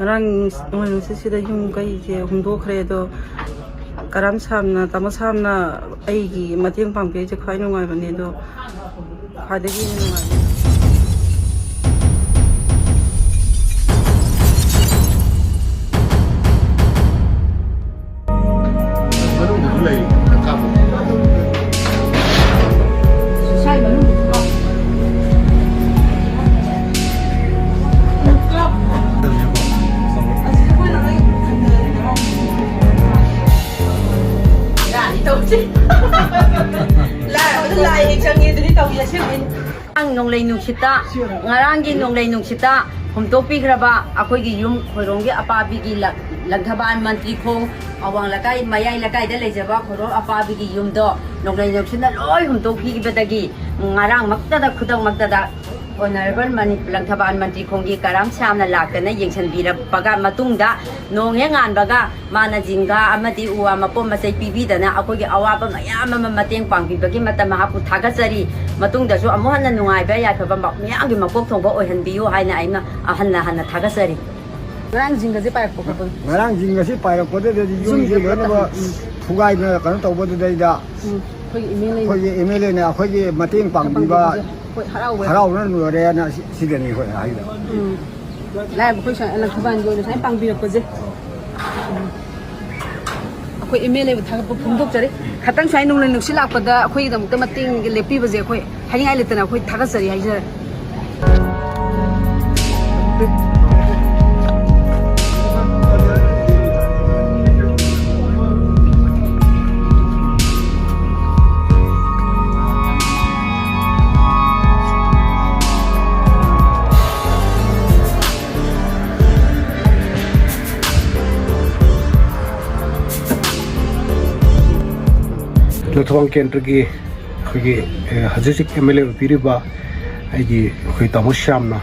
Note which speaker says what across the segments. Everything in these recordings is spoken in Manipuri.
Speaker 1: Ngarang sida yung kay humdokredo karam samna tamo samna aigi mateng pangpe je khwai nungai bane do khadegi nungai
Speaker 2: Ang nonglay nuksita, ngarangi nonglay nuksita, humtopi graba, ako'y yung khoronggi apabigi laghabaan mantri kong awang lakay, mayay lakay dalay jaba khorong apabigi yung do, nonglay nuksita loy humtopi gibadagi, ngarang magtada kudang magtada. Honorable Laghabaan Mantri Khonggi Karam Samna Lakana Yengsan Birapaga Matungda Nongengan Baga Mana Jinga Amadi Uwa Mapo Masay Pibidana Akogi Awaba Mayama Mateng Pangbibagi Matamahapu Tagasari Matungda So Amuhan na Nungay Baya Kabamba Miyangi Mapok Tongbo Ohan Biyu Haina Aina Ahana Hana Tagasari Ngarang Jingazi Parakpo
Speaker 3: Ngarang Jingazi Parakpo Yung Jinga Fugay na Kano Tawbo Dayda Ako'y email na ako'y Mateng Pangbiba Haraw na nure na sidani ko ay da.
Speaker 1: Lai ko siya Laghabaan yo na pangbira ko je. Ako'y email ay thang pumdok jare. Khatang sai nung nung sila pada ako'y dam tamating lepi baje ako'y haling ay litana ako'y thagasari hay jare.
Speaker 4: Lathawang Kendra ki khogi hajik MLA piriba aigi khoi tamo shamna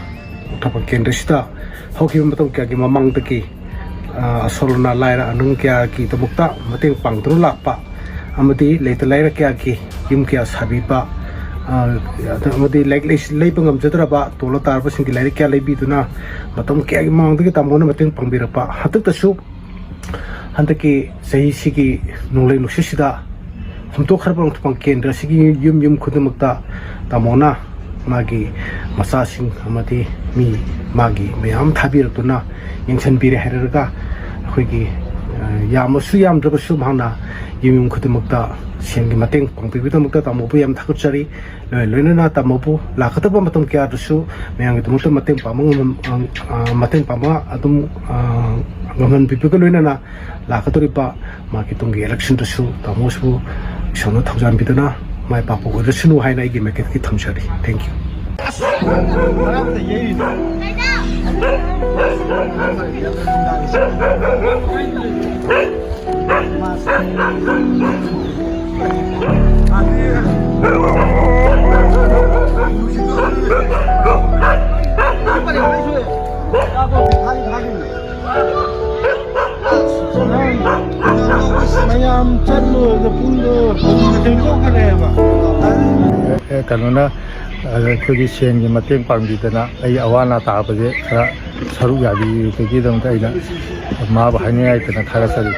Speaker 4: Lathawang Kendra sita hoki matam kya ki mamang taki asolna laira anung kya ki tamukta mateng pangtru lakpa amati leita laira kya ki yum kya sabipa amati leipangam jatra ba tola tarpa singi laira kya leibi tuna matam kya ki mamang taki tamona mateng pangbirapa hatak tasu hantaki sahi sigi nunglai nuksisida Humtok harapang tupang Kendra sige yum kudumagta tamona magi masasing amati mi magi mayam thabir tuna yengsan bire herga khoigi yamasu yam drabasu bhana yum kudumagta sengi mateng pangpibita mugta tamopu yam thakuchari loina tamopu lakataba matam kya dusu mayang tumut mateng pamang mateng pama atum ngaman pipika loina na lakatori pa magi tungi election dusu tamosu Sono thaujan bidana mai papu ko resunu hai na igi make ki thamchari thank you
Speaker 3: Kanuna kuri sen gi mateng pangbidana ai awana ta baje khara saru yabi te gi dam ta ina ma ba hani ai tana thara sari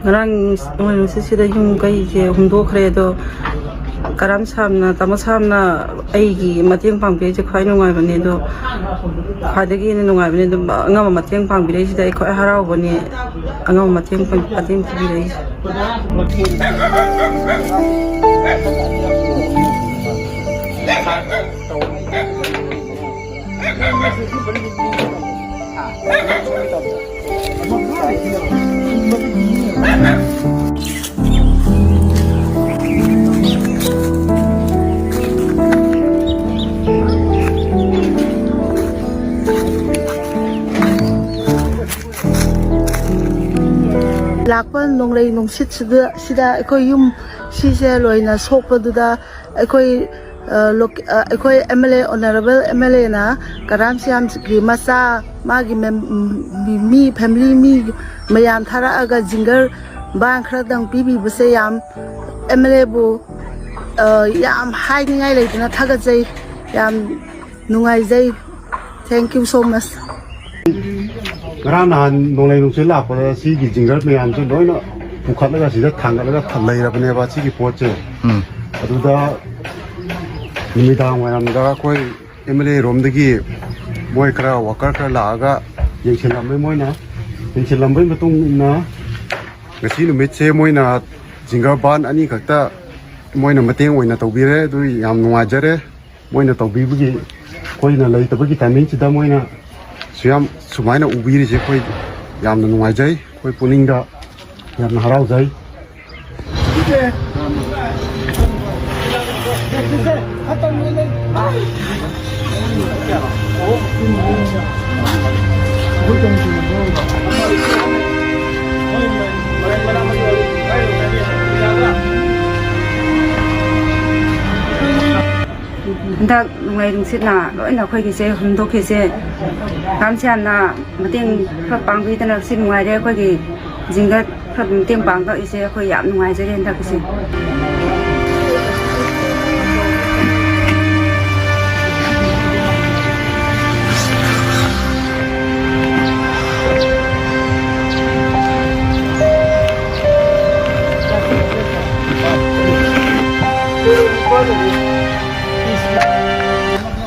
Speaker 1: Ngarang sida yung kay humdokredo karam samna tamo samna aigi mateng pangpe je khwai nungai bane do khadegi nungai bane do angama mateng pangbire sida khwai harau bane angama mateng pateng pibire
Speaker 5: ꯂꯥꯛꯄ ꯅꯣꯡꯂꯩ ꯅꯨꯡꯁꯤꯠꯁꯤꯗ ꯑꯩꯈꯣꯏ ꯌꯨꯝ ꯁꯤꯁꯦ ꯂꯣꯏꯅ ꯁꯣꯛꯄꯗꯨꯗ ꯑꯩꯈꯣꯏ MLA ꯑꯣꯅꯔꯦꯕꯜ MLAꯅ ꯀꯔꯥꯝ ꯁꯤꯌꯥꯝꯒꯤ ꯃꯆꯥ ꯃꯥꯒꯤ ꯃꯤ ꯐꯦꯃꯤꯂꯤ ꯃꯤ ꯃꯌꯥꯝ ꯊꯥꯔꯛꯑꯒ ꯖꯤꯡꯒꯔ ꯕꯥꯟ ꯈꯔꯗꯪ ꯄꯤꯕꯤꯕꯁꯦ ꯌꯥꯝ MLAꯕꯨ ꯌꯥꯝ ꯍꯥꯏꯅꯤꯡꯉꯥꯏ ꯂꯩꯇꯅ ꯊꯥꯒꯠꯆꯩ ꯌꯥꯝ ꯅꯨꯡꯉꯥꯏꯖꯩ thank you so much
Speaker 4: Karena nahan nolai nungsi lah pada si jinggar meyan tu loina bukan lega sih dah tanggal lega thalai lah punya baca si poce. Aduh dah ini dah macam dah koi MLA rom degi moi kera wakar kera laga yang selambai moi na yang selambai betul na nasi nu mece moi na jinggar ban ani kata moi na mati moi na tahu bire tu yang nuajar moi na tahu bibu koi na lagi tapi kita main cita moi na Siam sumai na ubiri je koi yam na nungai jai koi puning da yam na harau jai.
Speaker 1: Hendak nungai nungsit na loina khoi kise humdo kise kam siam na mateng phra pangbi tana sin nungai re khoi ki jingat phra mateng pang ka ise khoi yam nungai jare hendak kise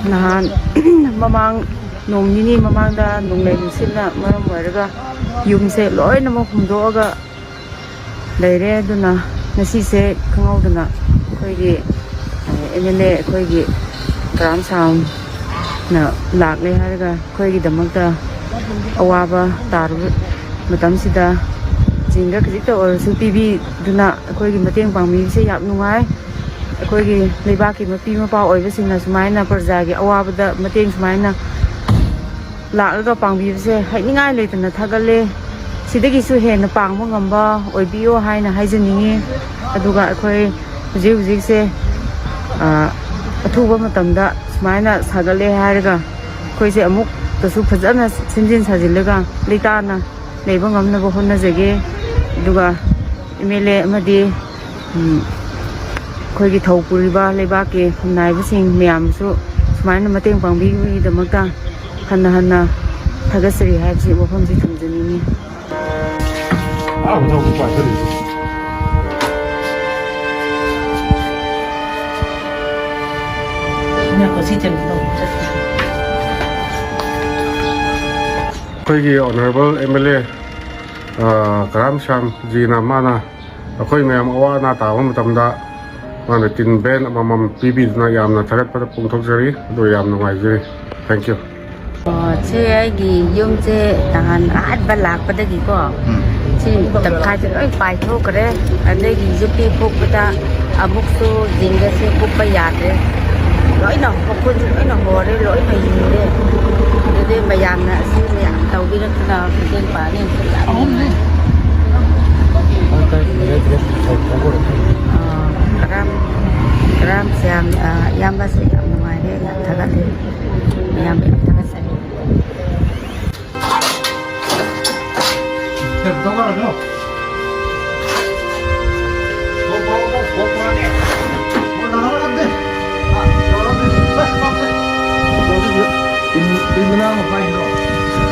Speaker 1: nahan mamang nong nini mamang da nong lei nusit na maram waraga yum se loi na mo humdo aga leire aduna nasi se khangau dana khoi gi MLA khoi gi Karam Sam na lak le haraga khoi gi damak da awaba taru matam sida jinga khita or su pibi duna khoi gi mateng pangmi se yap nungai ꯑꯩꯈꯣꯏꯒꯤ ꯂꯩꯕꯥꯛꯀꯤ ꯃꯄꯤ ꯃꯄꯥ ꯑꯣꯏꯕꯁꯤꯡꯅ ꯁꯨꯃꯥꯏꯅ ꯄ꯭ꯔꯖꯥꯒꯤ ꯑꯋꯥꯕꯗ ꯃꯇꯦꯡ ꯁꯨꯃꯥꯏꯅ ꯂꯥꯛꯂꯒ ꯄꯥꯡꯕꯤꯕꯁꯦ ꯍꯥꯏꯅꯤꯡꯉꯥꯏ ꯂꯩꯇꯅ ꯊꯥꯒꯠꯂꯦ ꯁꯤꯗꯒꯤꯁꯨ ꯍꯦꯟꯅ ꯄꯥꯡꯕ ꯉꯝꯕ ꯑꯣꯏꯕꯤꯌꯣ ꯍꯥꯏꯅ ꯍꯥꯏꯖꯅꯤꯡꯉꯤ ꯑꯗꯨꯒ ꯑꯩꯈꯣꯏ ꯍꯧꯖꯤꯛꯁꯦ ꯑꯊꯨꯕ ꯃꯇꯝꯗ ꯁꯨꯃꯥꯏꯅ ꯁꯥꯒꯠꯂꯦ ꯍꯥꯏꯔꯒ ꯑꯩꯈꯣꯏꯁꯦ ꯑꯃꯨꯛꯇꯁꯨ ꯐꯖꯅ ꯁꯦꯝꯖꯤꯟ ꯁꯥꯖꯤꯜꯂꯒ ꯂꯩꯇꯥꯅ ꯂꯩꯕ ꯉꯝꯅꯕ ꯍꯣꯠꯅꯖꯒꯦ ꯑꯗꯨꯒ MLA ꯑꯃꯗꯤ ꯑꯩꯈꯣꯏꯒꯤ ꯊꯧ ꯄꯨꯔꯤꯕ ꯂꯩꯕꯥꯛꯀꯤ ꯈꯨꯟꯅꯥꯏꯕꯁꯤꯡ ꯃꯌꯥꯝꯁꯨ ꯁꯨꯃꯥꯏꯅ ꯃꯇꯦꯡ ꯄꯥꯡꯕꯤꯕꯒꯤꯗꯃꯛꯇ ꯍꯟꯅ ꯊꯥꯒꯠꯆꯔꯤ ꯍꯥꯏꯕꯁꯤ ꯋꯥꯐꯝꯁꯤ ꯊꯝꯖꯅꯤꯡꯉꯤ
Speaker 4: ꯑꯩꯈꯣꯏꯒꯤ honourable MLA Karam Sam Jina mana ꯑꯩꯈꯣꯏ ꯃꯌꯥꯝ ꯑꯋꯥ ꯑꯅꯥ ꯇꯥꯕ ꯃꯇꯝꯗ ꯃꯥꯅ ꯇꯤꯟ ꯕꯦꯟ ꯑꯃꯃꯝ ꯄꯤꯕꯤꯗꯨꯅ ꯌꯥꯝꯅ ꯊꯥꯒꯠꯄꯗ ꯐꯣꯡꯗꯣꯛꯆꯔꯤ ꯑꯗꯨ ꯌꯥꯝ ꯅꯨꯡꯉꯥꯏꯖꯔꯤ ꯊꯦꯡꯛ ꯌꯨ
Speaker 2: ꯁꯤ ꯑꯩꯒꯤ ꯌꯨꯝꯁꯦ ꯅꯍꯥꯟ ꯑꯍꯥꯟꯕ ꯂꯥꯛꯄꯗꯒꯤꯀꯣ ꯁꯤ ꯇꯪꯈꯥꯏꯁꯦ ꯂꯣꯏ ꯄꯥꯏꯊꯣꯛꯈ꯭ꯔꯦ ꯑꯗꯒꯤ ꯌꯨꯄꯤ ꯐꯨꯛꯄꯗ ꯑꯃꯨꯛꯁꯨ ꯖꯤꯡꯒꯁꯦ ꯐꯨꯛꯄ ꯌꯥꯗ꯭ꯔꯦ ꯂꯣꯏꯅ ꯃꯈꯣꯏꯁꯨ ꯂꯣꯏꯅ ꯍꯣꯔꯦ ꯂꯣꯏꯅ ꯌꯨꯔꯦ ꯑꯗꯨꯗꯤ ꯃꯌꯥꯝꯅ ꯑꯁꯤꯁꯦ ꯌꯥꯝ ꯇꯧꯕꯤꯔꯛꯇꯨꯅ ꯃꯇꯦꯡ ꯄꯥꯡꯉꯦ ꯌꯥꯝ ꯅꯨꯡꯉꯥꯏ Karam Siam iyambase yam nungaire yam thagalle miyam yam thagassari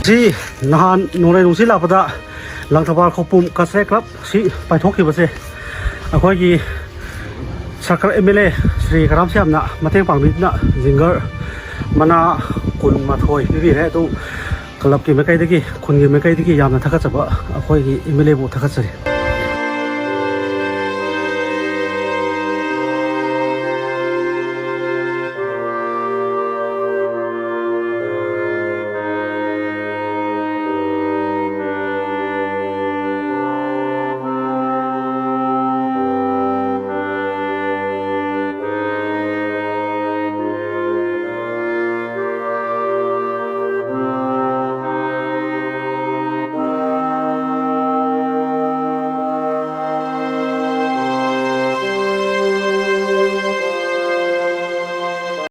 Speaker 4: si nahan nolai nungsi lah pada langtabar khopum kasre club si paithok khibase akhoi Sarkar MLA Sri Karam Siam na mateng pangbina jingar mana kun mathoi bi re tu club ki mekai degi khun ki mekai degi yamna thakachaba akhoi ki MLA bu thakachari